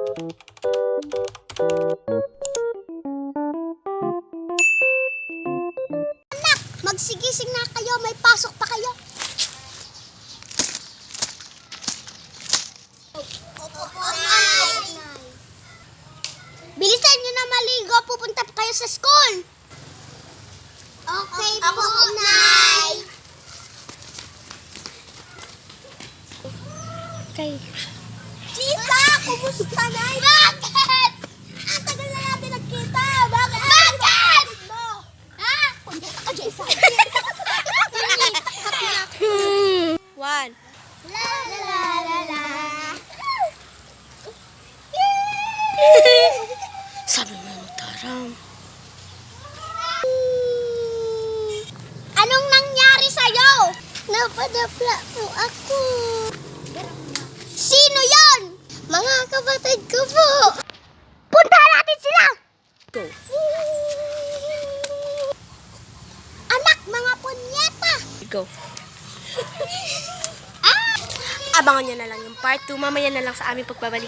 Anak, magsigising na kayo. May pasok pa kayo. Bilisan nyo na maligo. Pupunta pa kayo sa school. Okay po, Nay. Okay. Chisa, kumusta, Nay? Bakit? Ang tagal na natin nagkita. Bakit? Bakit? Ha? Punyeta ka, Chisa. One. La la la la la. Sabi mo yung taram. Anong nangyari sa'yo? Napadapla po ako. Sino yon? Mga kapatid ko po. Puntahan natin sila. Go. Anak, mga punyeta. Go. Abangan nyo na lang yung part 2. Mamaya na lang sa aming pagbabalik.